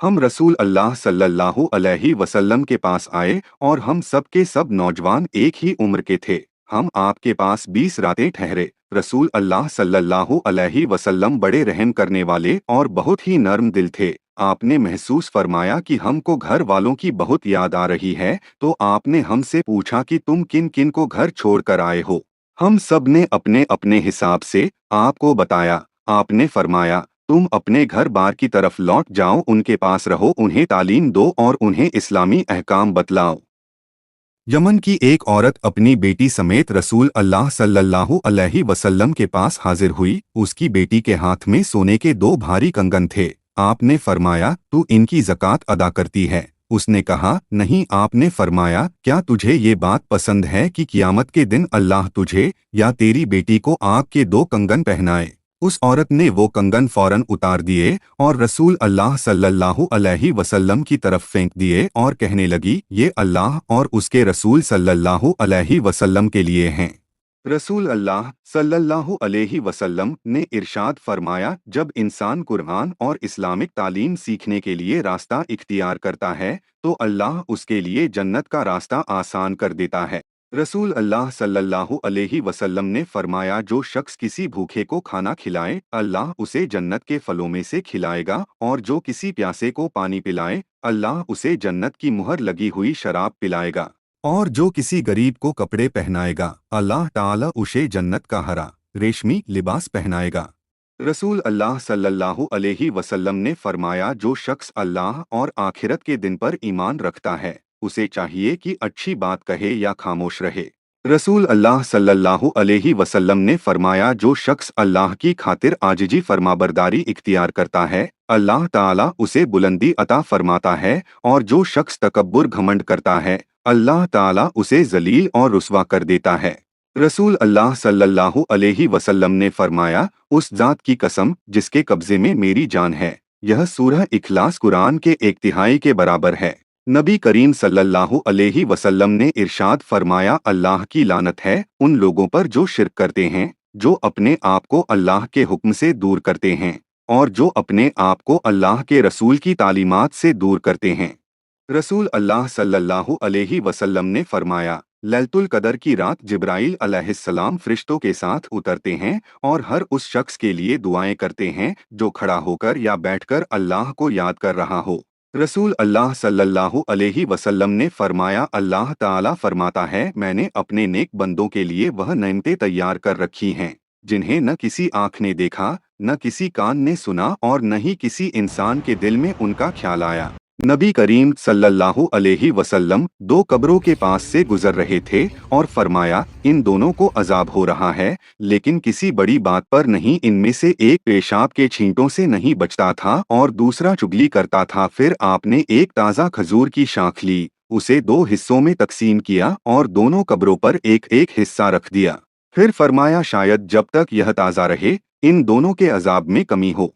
हम रसूल अल्लाह सल्लल्लाहु अलैहि वसल्लम के पास आए और हम सब के सब नौजवान एक ही उम्र के थे। हम आपके पास 20 रातें ठहरे। रसूल अल्लाह सल्लल्लाहु अलैहि वसल्लम बड़े रहम करने वाले और बहुत ही नर्म दिल थे। आपने महसूस फरमाया कि हमको घर वालों की बहुत याद आ रही है, तो आपने हमसे पूछा कि तुम किन किन को घर छोड़कर आए हो। हम सब ने अपने अपने हिसाब से आपको बताया। आपने फरमाया, तुम अपने घर बार की तरफ लौट जाओ, उनके पास रहो, उन्हें तालीम दो और उन्हें इस्लामी अहकाम बतलाओ। यमन की एक औरत अपनी बेटी समेत रसूल अल्लाह सल्लल्लाहु अलैहि वसल्लम के पास हाजिर हुई। उसकी बेटी के हाथ में सोने के 2 भारी कंगन थे। आपने फरमाया, तू इनकी ज़कात अदा करती है? उसने कहा, नहीं। आपने फरमाया, क्या तुझे ये बात पसंद है कि क़यामत के दिन अल्लाह तुझे या तेरी बेटी को आग के 2 कंगन पहनाए? उस औरत ने वो कंगन फौरन उतार दिए और रसूल अल्लाह सल्लल्लाहु अलैहि वसल्लम की तरफ फेंक दिए और कहने लगी, ये अल्लाह और उसके रसूल सल्लल्लाहु अलैहि वसल्लम के लिए हैं। रसूल अल्लाह सल्लल्लाहु अलैहि वसल्लम ने इरशाद फरमाया, जब इंसान कुरान और इस्लामिक तालीम सीखने के लिए रास्ता इख्तियार करता है, तो अल्लाह उसके लिए जन्नत का रास्ता आसान कर देता है। रसूल अल्लाह सल्लल्लाहु अलैहि वसल्लम ने फरमाया, जो शख्स किसी भूखे को खाना खिलाए, अल्लाह उसे जन्नत के फलों में से खिलाएगा, और जो किसी प्यासे को पानी पिलाए, अल्लाह उसे जन्नत की मुहर लगी हुई शराब पिलाएगा, और जो किसी गरीब को कपड़े पहनाएगा, अल्लाह ताला उसे जन्नत का हरा रेशमी लिबास पहनाएगा। रसूल अल्लाह सल्लल्लाहु अलैहि वसल्लम ने फरमाया, जो शख्स अल्लाह और आखिरत के दिन पर ईमान रखता है, उसे चाहिए कि अच्छी बात कहे या खामोश रहे। रसूल अल्लाह सल्लल्लाहु अलैहि वसल्लम ने फरमाया, जो शख्स अल्लाह की खातिर आजिजी फरमाबरदारी इख्तियार करता है, अल्लाह ताला उसे बुलंदी अता फरमाता है, और जो शख्स तकब्बुर घमंड करता है, अल्लाह ताला उसे जलील और रुस्वा कर देता है। रसूल अल्लाह सल्लल्लाहु अलैहि वसल्लम ने फरमाया, उस जात की कसम जिसके कब्जे में मेरी जान है, यह सूरह इखलास कुरान के 1/3 के बराबर है। नबी करीम सल्लल्लाहु अलैहि वसल्लम ने इरशाद फरमाया, अल्लाह की लानत है उन लोगों पर जो शिर्क करते हैं, जो अपने आप को अल्लाह के हुक्म से दूर करते हैं, और जो अपने आप को अल्लाह के रसूल की तालीमात से दूर करते हैं। रसूल अल्लाह सल्लल्लाहु अलैहि वसल्लम ने फरमाया, लैलतुल कदर की रात जिब्राईल अलैहिस्सलाम फरिश्तों के साथ उतरते हैं और हर उस शख्स के लिए दुआएं करते हैं जो खड़ा होकर या बैठकर अल्लाह को याद कर रहा हो। रसूल अल्लाह सल्लल्लाहु अलैहि वसल्लम ने फरमाया, अल्लाह ताला फरमाता है, मैंने अपने नेक बंदों के लिए वह नेमतें तैयार कर रखी हैं जिन्हें न किसी आँख ने देखा, न किसी कान ने सुना, और न ही किसी इंसान के दिल में उनका ख्याल आया। नबी करीम सल्लल्लाहु अलैहि वसल्लम 2 कब्रों के पास से गुजर रहे थे और फरमाया, इन दोनों को अजाब हो रहा है, लेकिन किसी बड़ी बात पर नहीं। इनमें से एक पेशाब के छींटों से नहीं बचता था और दूसरा चुगली करता था। फिर आपने एक ताज़ा खजूर की शाख ली, उसे 2 हिस्सों में तकसीम किया और दोनों कब्रों पर एक एक हिस्सा रख दिया। फिर फरमाया, शायद जब तक यह ताज़ा रहे, इन दोनों के अजाब में कमी हो।